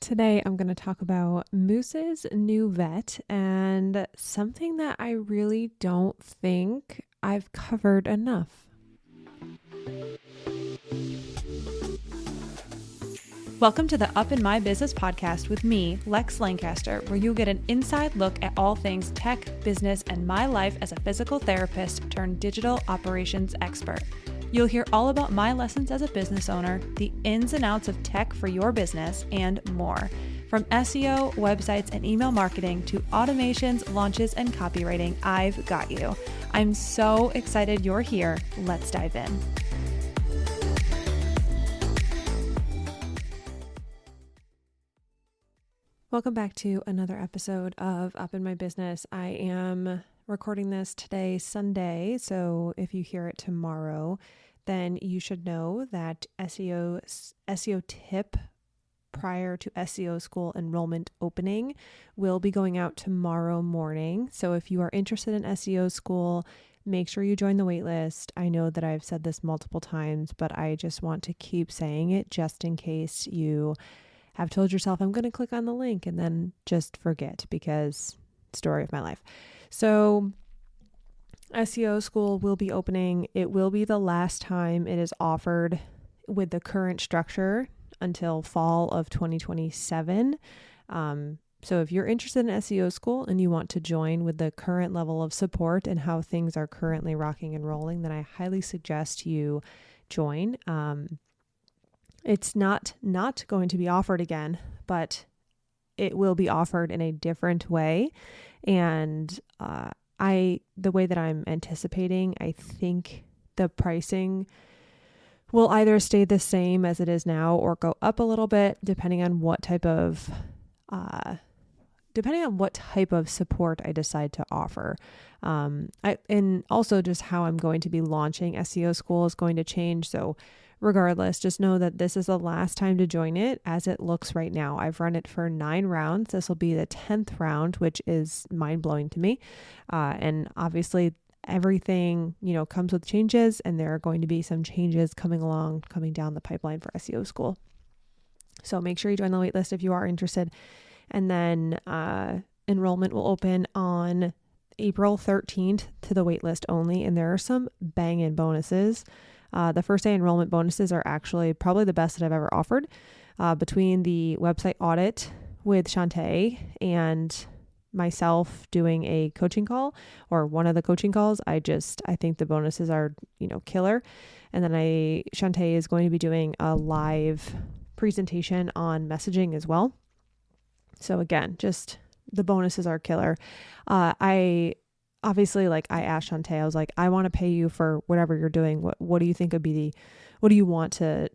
Today, I'm going to talk about Moose's new vet and something that I really don't think I've covered enough. Welcome to the Up in My Business podcast with me, Lex Lancaster, where you'll get an inside look at all things tech, business, and my life as a physical therapist turned digital operations expert. You'll hear all about my lessons as a business owner, the ins and outs of tech for your business, and more. From SEO, websites, and email marketing to automations, launches, and copywriting, I've got you. I'm so excited you're here. Let's dive in. Welcome back to another episode of Up in My Business. I am recording this today, Sunday, so if you hear it tomorrow, then you should know that SEO tip prior to SEO school enrollment opening will be going out tomorrow morning. So if you are interested in SEO school, make sure you join the waitlist. I know that I've said this multiple times, but I just want to keep saying it just in case you have told yourself, I'm going to click on the link and then just forget, because story of my life. So SEO school will be opening. It will be the last time it is offered with the current structure until fall of 2027. So if you're interested in SEO school and you want to join with the current level of support and how things are currently rocking and rolling, then I highly suggest you join. It's not going to be offered again, but it will be offered in a different way. And the way that I'm anticipating, I think the pricing will either stay the same as it is now or go up a little bit, depending on what type of support I decide to offer. And also just how I'm going to be launching SEO school is going to change. So regardless, just know that this is the last time to join it as it looks right now. I've run it for 9 rounds. This will be the 10th round, which is mind-blowing to me. And obviously everything, comes with changes, and there are going to be some changes coming down the pipeline for SEO school. So make sure you join the waitlist if you are interested. And then enrollment will open on April 13th to the waitlist only. And there are some banging bonuses. The first day enrollment bonuses are actually probably the best that I've ever offered. Between the website audit with Shantae and myself doing a coaching call, or one of the coaching calls, I think the bonuses are, killer. And then Shantae is going to be doing a live presentation on messaging as well. So again, just the bonuses are killer. Obviously, I asked Shantae, I was like, I want to pay you for whatever you're doing. What do you think what do you want to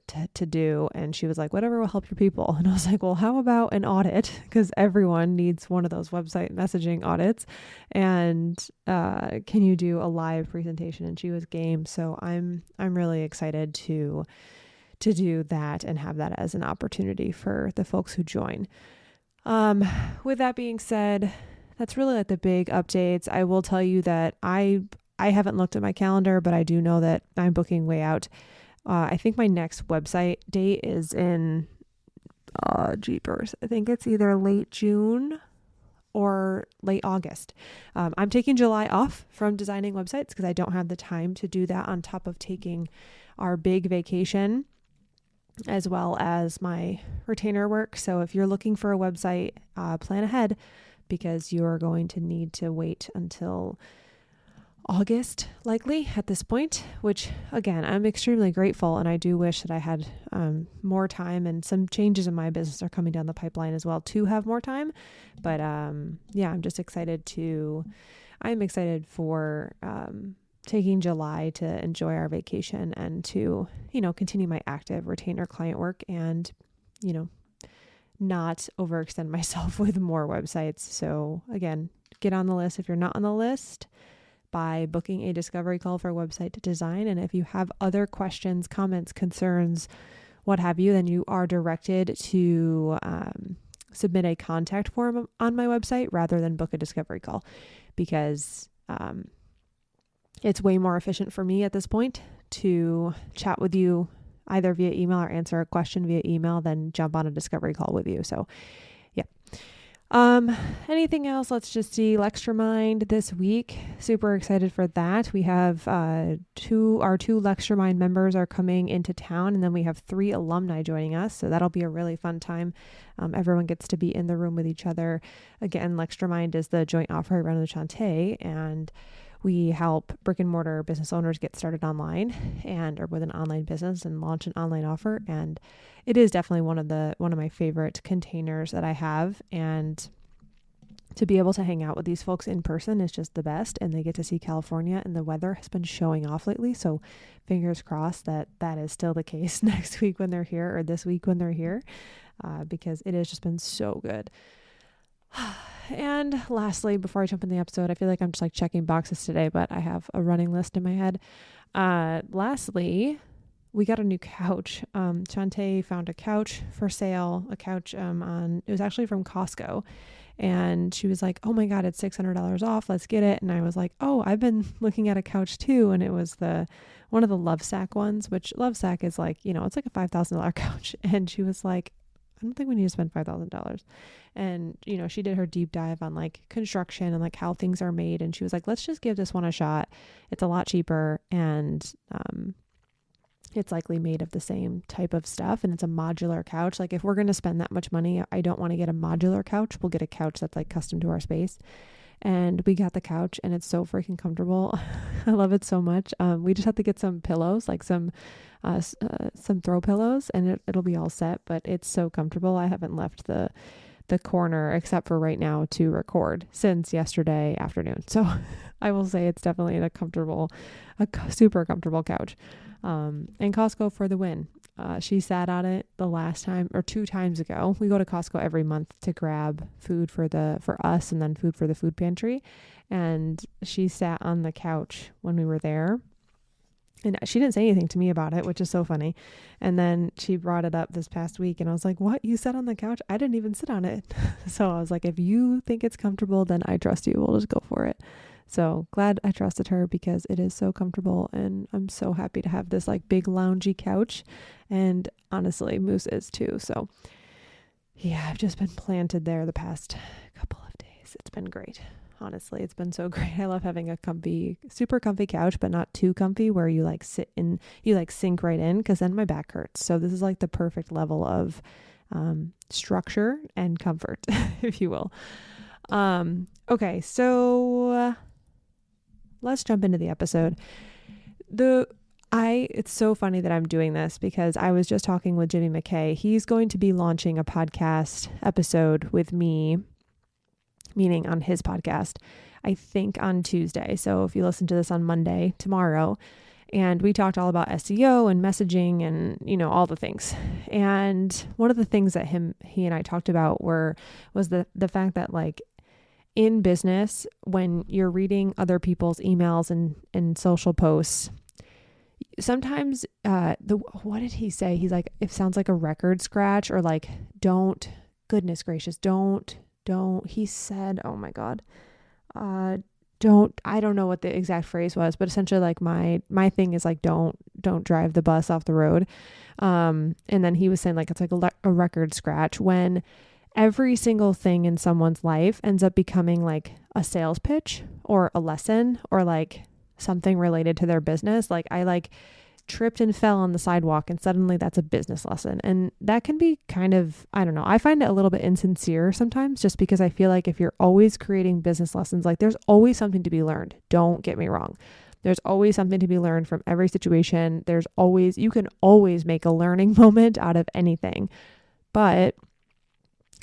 do? And she was like, whatever will help your people. And I was like, well, how about an audit? Because everyone needs one of those website messaging audits. And can you do a live presentation? And she was game. So I'm really excited to do that and have that as an opportunity for the folks who join. With that being said, that's really the big updates. I will tell you that I haven't looked at my calendar, but I do know that I'm booking way out. I think my next website date is in jeepers. I think it's either late June or late August. I'm taking July off from designing websites because I don't have the time to do that on top of taking our big vacation, as well as my retainer work. So if you're looking for a website, plan ahead, because you're going to need to wait until August, likely at this point, which again, I'm extremely grateful. And I do wish that I had more time, and some changes in my business are coming down the pipeline as well to have more time. But I'm just excited for taking July to enjoy our vacation and to, continue my active retainer client work and, not overextend myself with more websites. So again, get on the list if you're not on the list by booking a discovery call for a website design. And if you have other questions, comments, concerns, what have you, then you are directed to submit a contact form on my website rather than book a discovery call, because it's way more efficient for me at this point to chat with you either via email or answer a question via email, then jump on a discovery call with you. So yeah. Anything else? Let's just see. Lecturemind this week. Super excited for that. We have our two Lecturemind members are coming into town, and then we have 3 alumni joining us. So that'll be a really fun time. Everyone gets to be in the room with each other. Again, Lecturemind is the joint offer I run with Shantae, and we help brick and mortar business owners get started online or with an online business and launch an online offer. And it is definitely one of my favorite containers that I have. And to be able to hang out with these folks in person is just the best. And they get to see California, and the weather has been showing off lately. So fingers crossed that is still the case next week when they're here, or this week when they're here, because it has just been so good. And lastly, before I jump in the episode, I feel like I'm just like checking boxes today, but I have a running list in my head. Lastly, we got a new couch. Shantae found a couch for sale, it was actually from Costco. And she was like, oh my God, it's $600 off. Let's get it. And I was like, oh, I've been looking at a couch too. And it was one of the Lovesac ones, which Lovesac is like, it's like a $5,000 couch. And she was like, I don't think we need to spend $5,000. And, she did her deep dive on like construction and like how things are made. And she was like, let's just give this one a shot. It's a lot cheaper, and it's likely made of the same type of stuff. And it's a modular couch. Like if we're going to spend that much money, I don't want to get a modular couch. We'll get a couch that's like custom to our space. And we got the couch, and it's so freaking comfortable. I love it so much. We just have to get some pillows, like some throw pillows, and it'll be all set, but it's so comfortable. I haven't left the corner except for right now to record since yesterday afternoon. So I will say it's definitely a super comfortable couch. And Costco for the win. She sat on it the last time, or 2 times ago. We go to Costco every month to grab food for us, and then food for the food pantry. And she sat on the couch when we were there. And she didn't say anything to me about it, which is so funny. And then she brought it up this past week, and I was like, what? You sat on the couch? I didn't even sit on it. So I was like, if you think it's comfortable, then I trust you. We'll just go for it. So glad I trusted her, because it is so comfortable, and I'm so happy to have this like big loungy couch. And honestly, Moose is too. So yeah, I've just been planted there the past couple of days. It's been great. Honestly, it's been so great. I love having a super comfy couch, but not too comfy where you like sit in, you like sink right in, because then my back hurts. So this is like the perfect level of structure and comfort, if you will. Okay, so let's jump into the episode. It's so funny that I'm doing this, because I was just talking with Jimmy McKay. He's going to be launching a podcast episode with me, meaning on his podcast, I think on Tuesday. So if you listen to this on Monday, tomorrow, and we talked all about SEO and messaging and, all the things. And one of the things that he and I talked about was the fact that like in business, when you're reading other people's emails and social posts, sometimes what did he say? He's like, it sounds like a record scratch, or like, goodness gracious, don't, he said, oh my God, I don't know what the exact phrase was, but essentially like my thing is like, don't drive the bus off the road. And then he was saying like, it's like a record scratch when every single thing in someone's life ends up becoming like a sales pitch or a lesson or like something related to their business. Like I like tripped and fell on the sidewalk, and suddenly that's a business lesson. And that can be kind of, I don't know, I find it a little bit insincere sometimes, just because I feel like if you're always creating business lessons, like there's always something to be learned. Don't get me wrong. There's always something to be learned from every situation. You can always make a learning moment out of anything. But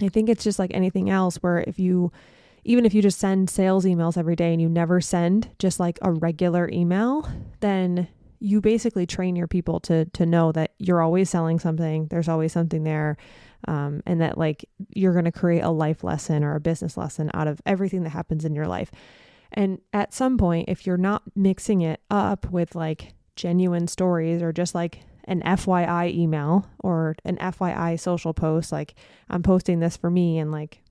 I think it's just like anything else, where even if you just send sales emails every day and you never send just like a regular email, then you basically train your people to know that you're always selling something. There's always something there. And that like you're going to create a life lesson or a business lesson out of everything that happens in your life. And at some point, if you're not mixing it up with like genuine stories or just like an FYI email or an FYI social post, like I'm posting this for me and like,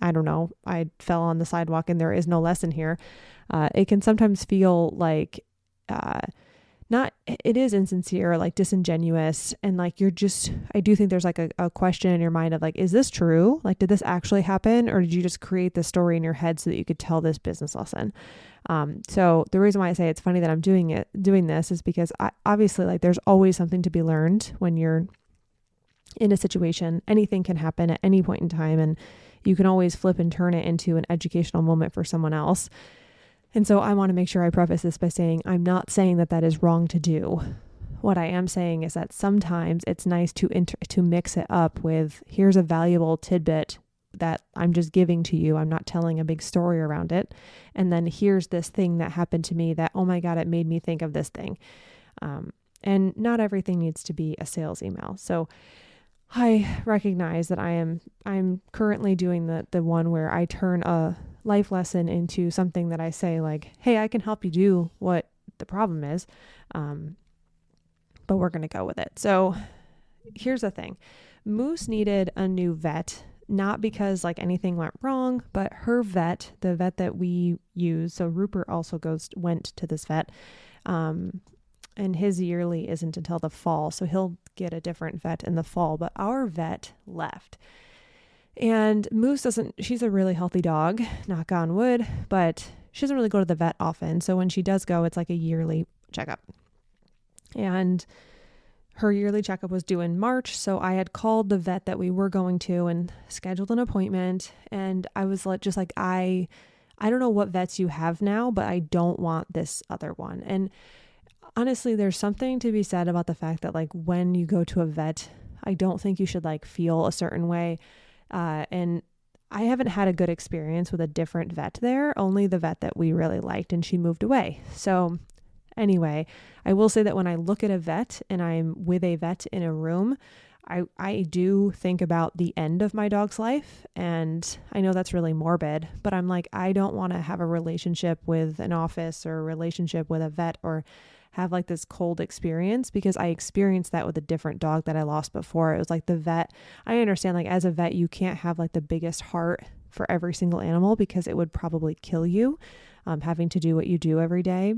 I don't know, I fell on the sidewalk and there is no lesson here. It can sometimes feel like, not, it is insincere, like disingenuous. And like, I do think there's like a question in your mind of like, is this true? Like, did this actually happen? Or did you just create this story in your head so that you could tell this business lesson? So the reason why I say it's funny that I'm doing this is because obviously like there's always something to be learned when you're in a situation. Anything can happen at any point in time, and you can always flip and turn it into an educational moment for someone else. And so I want to make sure I preface this by saying, I'm not saying that that is wrong to do. What I am saying is that sometimes it's nice to mix it up with, here's a valuable tidbit that I'm just giving to you. I'm not telling a big story around it. And then here's this thing that happened to me that, oh my God, it made me think of this thing. And not everything needs to be a sales email. So I recognize that I'm currently doing the one where I turn a life lesson into something that I say like, hey, I can help you do what the problem is. But we're going to go with it. So here's the thing. Moose needed a new vet, not because like anything went wrong, but her vet, the vet that we use. So Rupert also went to this vet. And his yearly isn't until the fall. So he'll get a different vet in the fall, but our vet left. And Moose she's a really healthy dog, knock on wood, but she doesn't really go to the vet often. So when she does go, it's like a yearly checkup. And her yearly checkup was due in March. So I had called the vet that we were going to and scheduled an appointment. And I was just like, I don't know what vets you have now, but I don't want this other one. And honestly, there's something to be said about the fact that like when you go to a vet, I don't think you should like feel a certain way. And I haven't had a good experience with a different vet there, only the vet that we really liked, and she moved away. So anyway, I will say that when I look at a vet and I'm with a vet in a room, I do think about the end of my dog's life. And I know that's really morbid, but I'm like, I don't want to have a relationship with an office or a relationship with a vet or have like this cold experience, because I experienced that with a different dog that I lost before. It was like the vet, I understand like as a vet, you can't have like the biggest heart for every single animal because it would probably kill you, having to do what you do every day.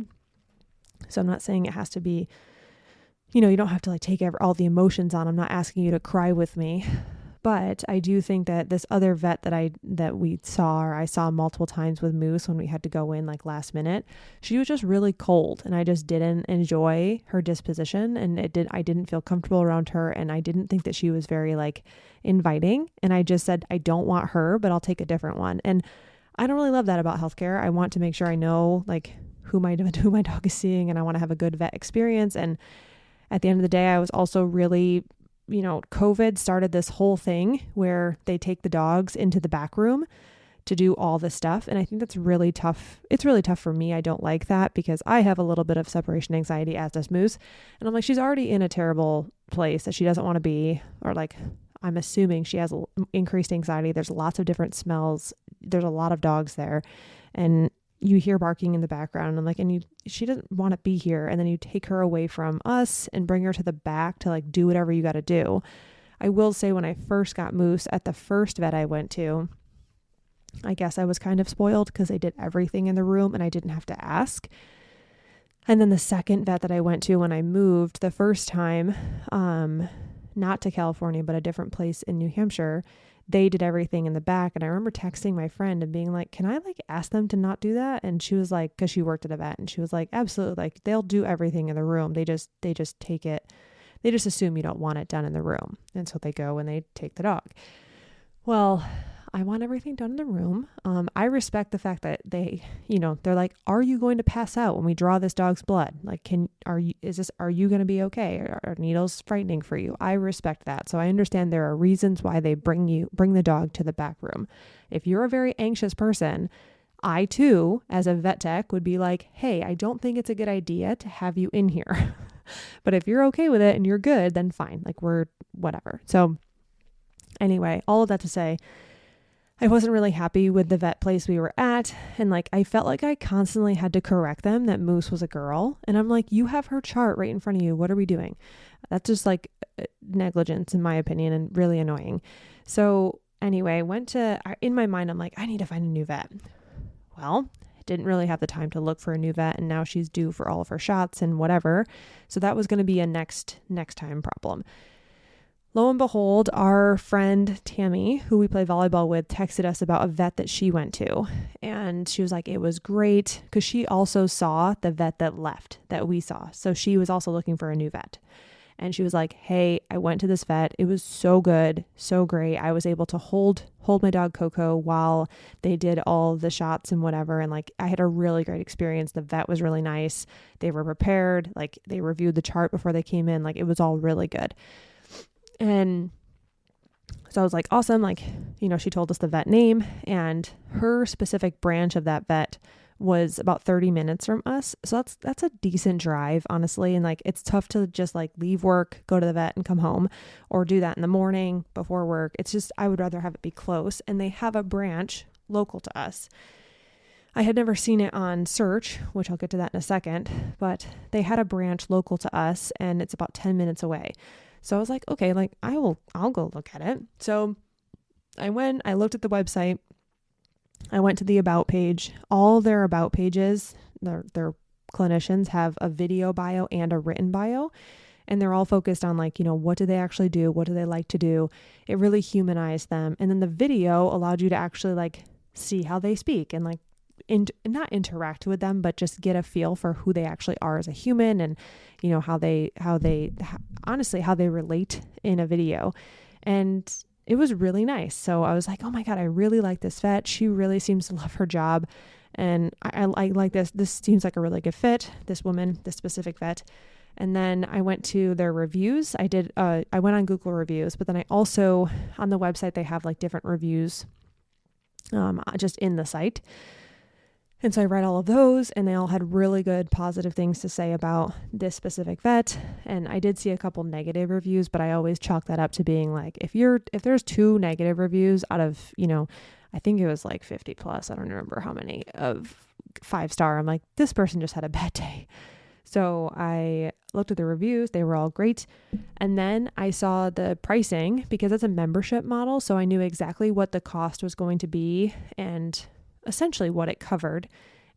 So I'm not saying it has to be, you don't have to like take all the emotions on. I'm not asking you to cry with me, but I do think that this other vet that we saw, or I saw multiple times with Moose when we had to go in like last minute, she was just really cold, and I just didn't enjoy her disposition, and I didn't feel comfortable around her, and I didn't think that she was very like inviting. And I just said, I don't want her, but I'll take a different one. And I don't really love that about healthcare. I want to make sure I know like who my dog is seeing, and I want to have a good vet experience. And at the end of the day, I was also really, COVID started this whole thing where they take the dogs into the back room to do all this stuff. And I think that's really tough. It's really tough for me. I don't like that because I have a little bit of separation anxiety, as does Moose. And I'm like, she's already in a terrible place that she doesn't want to be, or like, I'm assuming she has increased anxiety. There's lots of different smells. There's a lot of dogs there. And you hear barking in the background, and she doesn't want to be here. And then you take her away from us and bring her to the back to like do whatever you got to do. I will say when I first got Moose at the first vet I went to, I guess I was kind of spoiled because they did everything in the room and I didn't have to ask. And then the second vet that I went to when I moved the first time, not to California, but a different place in New Hampshire, they did everything in the back. And I remember texting my friend and being like, can I like ask them to not do that? And she was like, cause she worked at a vet, and she was like, absolutely. Like they'll do everything in the room. They just take it. They just assume you don't want it done in the room. And so they go and they take the dog. Well, I want everything done in the room. I respect the fact that they're like, are you going to pass out when we draw this dog's blood? Like, are you going to be okay? Are needles frightening for you? I respect that. So I understand there are reasons why they bring the dog to the back room. If you're a very anxious person, I too, as a vet tech, would be like, hey, I don't think it's a good idea to have you in here. But if you're okay with it and you're good, then fine. Like we're whatever. So anyway, all of that to say, I wasn't really happy with the vet place we were at. And like, I felt like I constantly had to correct them that Moose was a girl. And I'm like, you have her chart right in front of you. What are we doing? That's just like negligence in my opinion, and really annoying. So anyway, in my mind, I'm like, I need to find a new vet. Well, didn't really have the time to look for a new vet, and now she's due for all of her shots and whatever. So that was going to be a next time problem. Lo and behold, our friend Tammy, who we play volleyball with, texted us about a vet that she went to. And she was like, it was great, because she also saw the vet that left that we saw. So she was also looking for a new vet. And she was like, hey, I went to this vet. It was so good, so great. I was able to hold my dog Coco while they did all the shots and whatever. And like, I had a really great experience. The vet was really nice. They were prepared. Like, they reviewed the chart before they came in. Like, it was all really good. And so I was like, awesome. Like, she told us the vet name, and her specific branch of that vet was about 30 minutes from us. So that's a decent drive, honestly. And like, it's tough to just like leave work, go to the vet and come home, or do that in the morning before work. It's just, I would rather have it be close. And they have a branch local to us. I had never seen it on search, which I'll get to that in a second, but they had a branch local to us, and it's about 10 minutes away. So I was like, okay, like I'll go look at it. So I looked at the website. I went to the about page. All their about pages, their clinicians have a video bio and a written bio, and they're all focused on like, what do they actually do? What do they like to do? It really humanized them. And then the video allowed you to actually like see how they speak and like not interact with them, but just get a feel for who they actually are as a human, and how they honestly how they relate in a video. And it was really nice. So I was like, oh my God, I really like this vet. She really seems to love her job, and I like this seems like a really good fit, this woman, this specific vet. And then I went to their reviews. I went on Google reviews, but then I also, on the website, they have like different reviews just in the site. And so I read all of those, and they all had really good positive things to say about this specific vet. And I did see a couple negative reviews, but I always chalk that up to being like, if there's 2 negative reviews out of, I think it was like 50 plus, I don't remember how many, of 5-star, I'm like, this person just had a bad day. So I looked at the reviews. They were all great. And then I saw the pricing, because it's a membership model. So I knew exactly what the cost was going to be and essentially what it covered.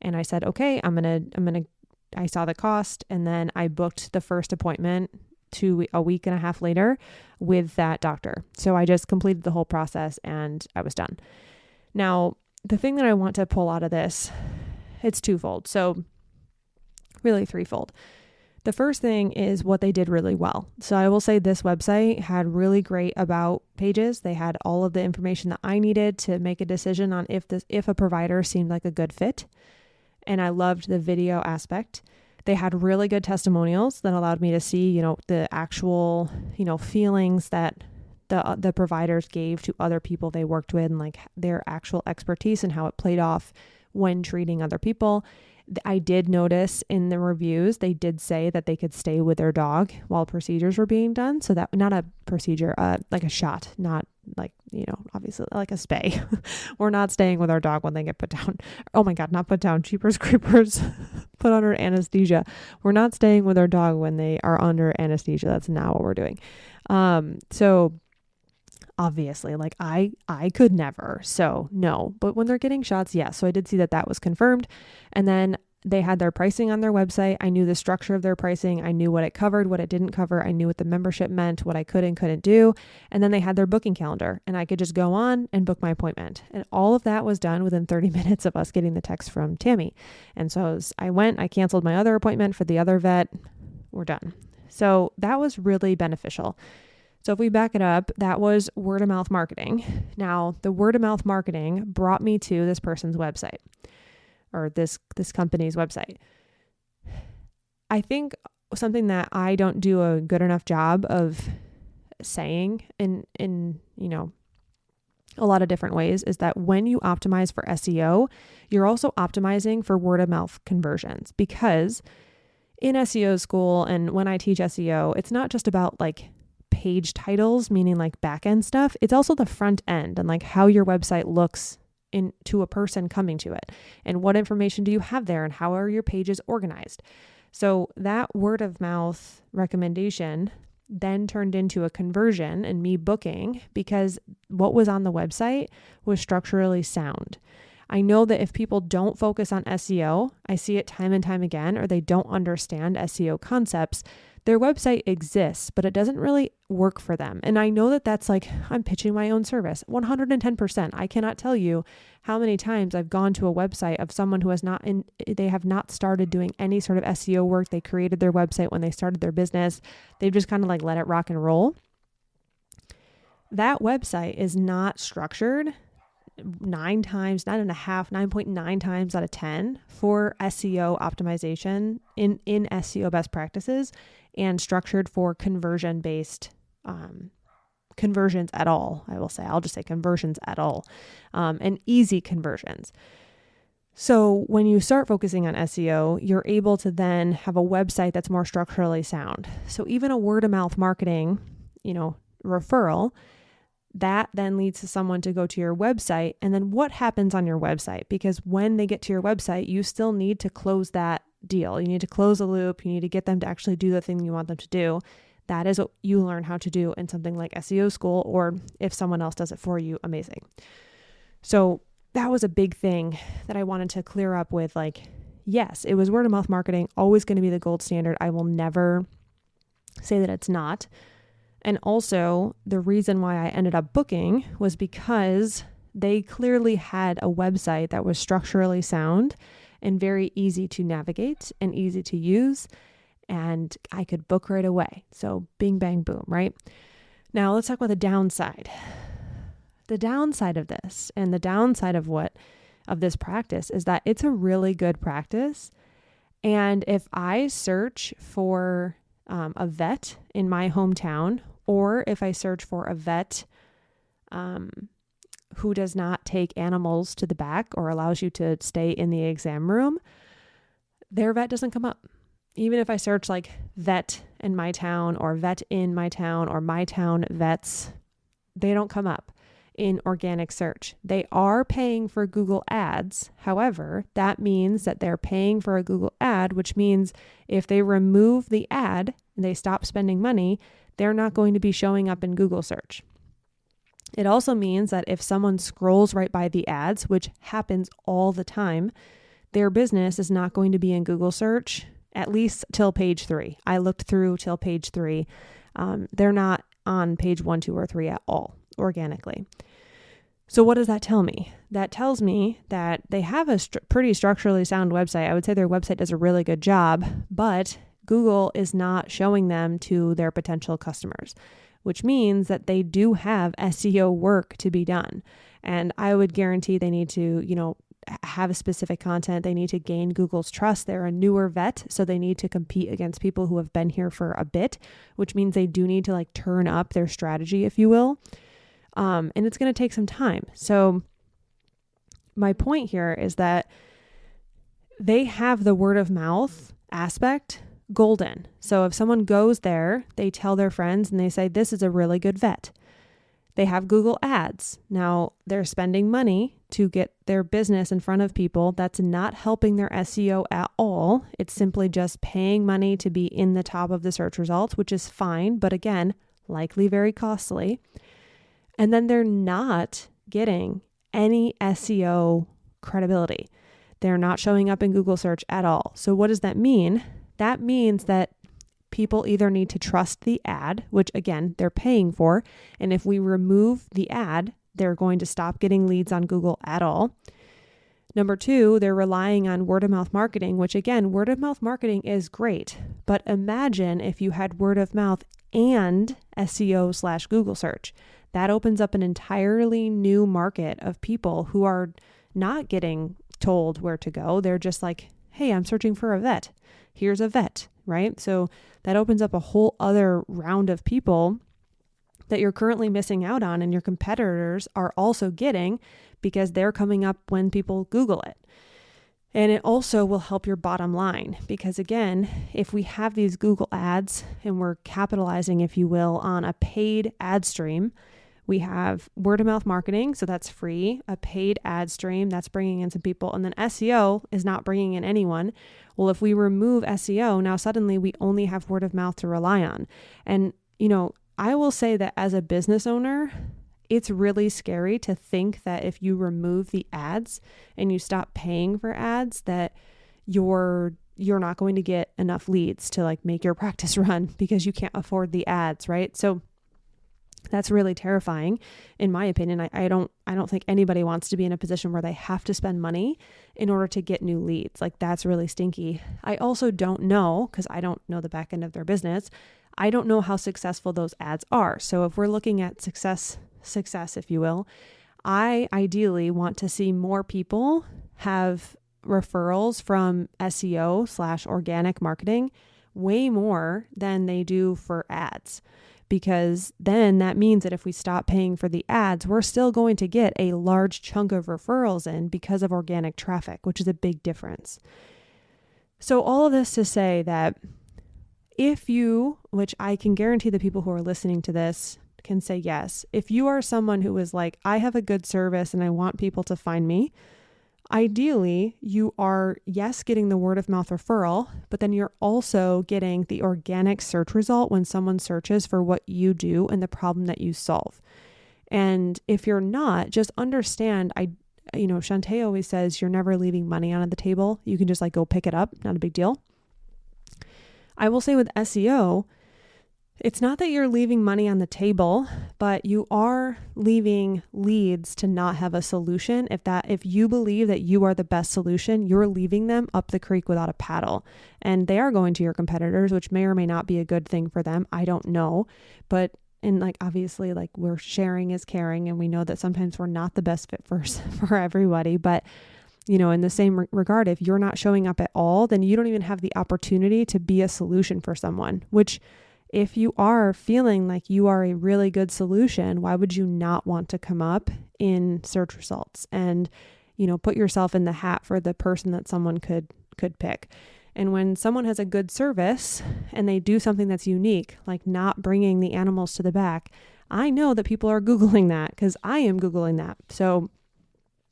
And I said, okay, I saw the cost, and then I booked the first appointment a week and a half later with that doctor. So I just completed the whole process and I was done. Now, the thing that I want to pull out of this, it's twofold. So really threefold. The first thing is what they did really well. So I will say this website had really great about pages. They had all of the information that I needed to make a decision on if a provider seemed like a good fit. And I loved the video aspect. They had really good testimonials that allowed me to see, the actual, feelings that the providers gave to other people they worked with, and like their actual expertise and how it played off when treating other people. I did notice in the reviews, they did say that they could stay with their dog while procedures were being done. So that, not a procedure, like a shot, not like, obviously like a spay. We're not staying with our dog when they get put down. Oh my God, not put down, jeepers creepers, put under anesthesia. We're not staying with our dog when they are under anesthesia. That's not what we're doing. So obviously, like I could never, so no, but when they're getting shots, yes. So I did see that was confirmed. And then they had their pricing on their website. I knew the structure of their pricing. I knew what it covered, what it didn't cover. I knew what the membership meant, what I could and couldn't do. And then they had their booking calendar, and I could just go on and book my appointment. And all of that was done within 30 minutes of us getting the text from Tammy. And so I canceled my other appointment for the other vet. We're done. So that was really beneficial. So if we back it up, that was word of mouth marketing. Now, the word of mouth marketing brought me to this person's website, or this company's website. I think something that I don't do a good enough job of saying in a lot of different ways is that when you optimize for SEO, you're also optimizing for word of mouth conversions, because in SEO school and when I teach SEO, it's not just about like page titles, meaning like back end stuff. It's also the front end and like how your website looks to a person coming to it, and what information do you have there, and how are your pages organized. So that word of mouth recommendation then turned into a conversion and me booking, because what was on the website was structurally sound. I know that if people don't focus on SEO, I see it time and time again, or they don't understand SEO concepts, their website exists, but it doesn't really work for them. And I know that that's like, I'm pitching my own service, 110%. I cannot tell you how many times I've gone to a website of someone who they have not started doing any sort of SEO work. They created their website when they started their business. They've just kind of like let it rock and roll. That website is not structured 9.9 times out of 10 for SEO optimization in SEO best practices and structured for conversion-based conversions at all. I'll just say conversions at all, and easy conversions. So when you start focusing on SEO, you're able to then have a website that's more structurally sound. So even a word of mouth marketing, referral, that then leads to someone to go to your website. And then what happens on your website? Because when they get to your website, you still need to close that deal. You need to close the loop. You need to get them to actually do the thing you want them to do. That is what you learn how to do in something like SEO school, or if someone else does it for you, amazing. So that was a big thing that I wanted to clear up with, yes, it was word of mouth marketing, always going to be the gold standard. I will never say that it's not. And also the reason why I ended up booking was because they clearly had a website that was structurally sound and very easy to navigate and easy to use. And I could book right away. So bing, bang, boom, right? Now let's talk about the downside. The downside of this and the downside of this practice is that it's a really good practice. And if I search for a vet in my hometown, or if I search for a vet who does not take animals to the back or allows you to stay in the exam room, their vet doesn't come up. Even if I search like vet in my town or vet in my town or my town vets, they don't come up in organic search. They are paying for Google ads. However, that means that they're paying for a Google ad, which means if they remove the ad and they stop spending money, they're not going to be showing up in Google search. It also means that if someone scrolls right by the ads, which happens all the time, their business is not going to be in Google search, at least till page 3. I looked through till page 3. They're not on page 1, 2, or 3 at all organically. So what does that tell me? That tells me that they have a pretty structurally sound website. I would say their website does a really good job, but Google is not showing them to their potential customers, which means that they do have SEO work to be done. And I would guarantee they need to, have a specific content. They need to gain Google's trust. They're a newer vet, so they need to compete against people who have been here for a bit, which means they do need to turn up their strategy, if you will. And it's going to take some time. So my point here is that they have the word of mouth aspect golden. So if someone goes there, they tell their friends and they say, this is a really good vet. They have Google ads. Now they're spending money to get their business in front of people. That's not helping their SEO at all. It's simply just paying money to be in the top of the search results, which is fine, but again, likely very costly. And then they're not getting any SEO credibility. They're not showing up in Google search at all. So what does that mean? That means that people either need to trust the ad, which again, they're paying for. And if we remove the ad, they're going to stop getting leads on Google at all. Number 2, they're relying on word of mouth marketing, which again, word of mouth marketing is great. But imagine if you had word of mouth and SEO/Google search. That opens up an entirely new market of people who are not getting told where to go. They're just like, hey, I'm searching for a vet. Here's a vet, right? So that opens up a whole other round of people that you're currently missing out on, and your competitors are also getting because they're coming up when people Google it. And it also will help your bottom line because again, if we have these Google ads and we're capitalizing, if you will, on a paid ad stream, we have word of mouth marketing, so that's free, a paid ad stream, that's bringing in some people, and then SEO is not bringing in anyone. Well, if we remove SEO, now suddenly we only have word of mouth to rely on. And, I will say that as a business owner, it's really scary to think that if you remove the ads and you stop paying for ads, that you're not going to get enough leads to like make your practice run because you can't afford the ads, right? So that's really terrifying, in my opinion. I don't think anybody wants to be in a position where they have to spend money in order to get new leads. Like, that's really stinky. I also don't know, because I don't know the back end of their business. I don't know how successful those ads are. So if we're looking at success, if you will, I ideally want to see more people have referrals from SEO/organic marketing way more than they do for ads. Because then that means that if we stop paying for the ads, we're still going to get a large chunk of referrals in because of organic traffic, which is a big difference. So all of this to say that if you, which I can guarantee the people who are listening to this can say yes, if you are someone who is like, I have a good service and I want people to find me, ideally, you are, yes, getting the word of mouth referral, but then you're also getting the organic search result when someone searches for what you do and the problem that you solve. And if you're not, just understand, Shantae always says you're never leaving money on the table. You can just like go pick it up. Not a big deal. I will say with SEO, it's not that you're leaving money on the table, but you are leaving leads to not have a solution. If you believe that you are the best solution, you're leaving them up the creek without a paddle. And they are going to your competitors, which may or may not be a good thing for them. I don't know. But obviously, we're sharing is caring, and we know that sometimes we're not the best fit for everybody. But in the same regard, if you're not showing up at all, then you don't even have the opportunity to be a solution for someone, which, if you are feeling like you are a really good solution, why would you not want to come up in search results and, put yourself in the hat for the person that someone could pick? And when someone has a good service and they do something that's unique, like not bringing the animals to the back, I know that people are Googling that because I am Googling that. So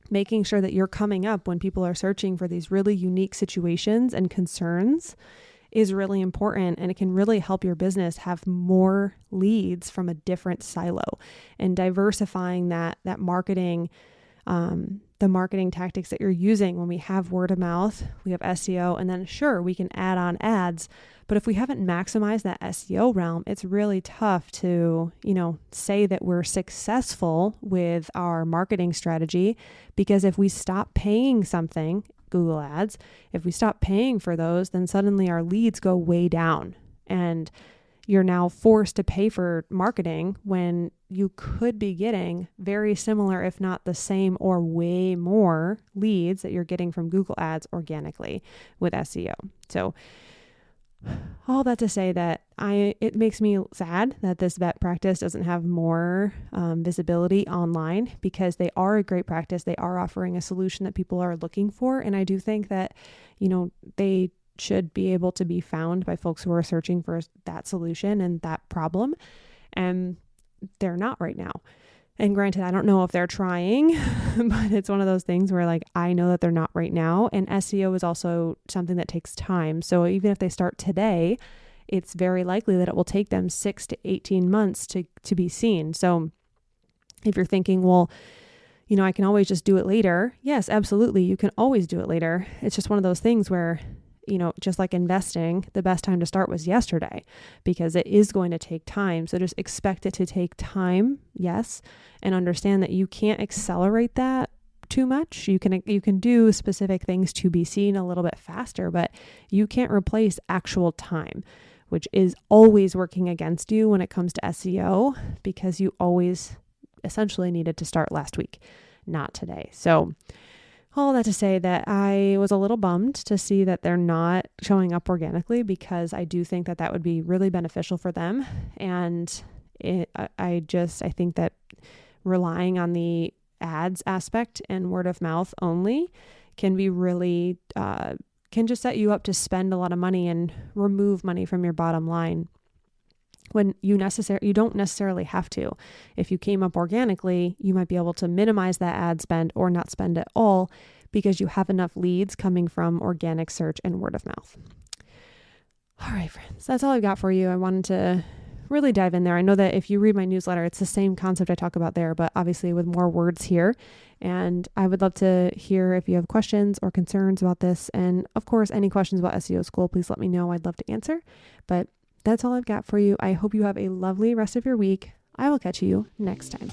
making sure that you're coming up when people are searching for these really unique situations and concerns is really important, and it can really help your business have more leads from a different silo, and diversifying that marketing, the marketing tactics that you're using. When we have word of mouth, we have SEO, and then sure, we can add on ads. But if we haven't maximized that SEO realm, it's really tough to, say that we're successful with our marketing strategy, because if we stop paying something, Google ads, if we stop paying for those, then suddenly our leads go way down, and you're now forced to pay for marketing when you could be getting very similar, if not the same or way more leads that you're getting from Google ads organically with SEO. So all that to say that it makes me sad that this vet practice doesn't have more visibility online, because they are a great practice. They are offering a solution that people are looking for. And I do think that, they should be able to be found by folks who are searching for that solution and that problem. And they're not right now. And granted, I don't know if they're trying, but it's one of those things where I know that they're not right now. And SEO is also something that takes time. So even if they start today, it's very likely that it will take them 6 to 18 months to be seen. So if you're thinking, well, I can always just do it later. Yes, absolutely. You can always do it later. It's just one of those things where, just like investing, the best time to start was yesterday, because it is going to take time. So just expect it to take time. Yes. And understand that you can't accelerate that too much. You can do specific things to be seen a little bit faster, but you can't replace actual time, which is always working against you when it comes to SEO, because you always essentially needed to start last week, not today. So all that to say that I was a little bummed to see that they're not showing up organically, because I do think that would be really beneficial for them. And I think that relying on the ads aspect and word of mouth only can be really, can just set you up to spend a lot of money and remove money from your bottom line, when you don't necessarily have to. If you came up organically, you might be able to minimize that ad spend or not spend at all, because you have enough leads coming from organic search and word of mouth. All right, friends, that's all I've got for you. I wanted to really dive in there. I know that if you read my newsletter, it's the same concept I talk about there, but obviously with more words here. And I would love to hear if you have questions or concerns about this. And of course, any questions about SEO school, please let me know. I'd love to answer. But that's all I've got for you. I hope you have a lovely rest of your week. I will catch you next time.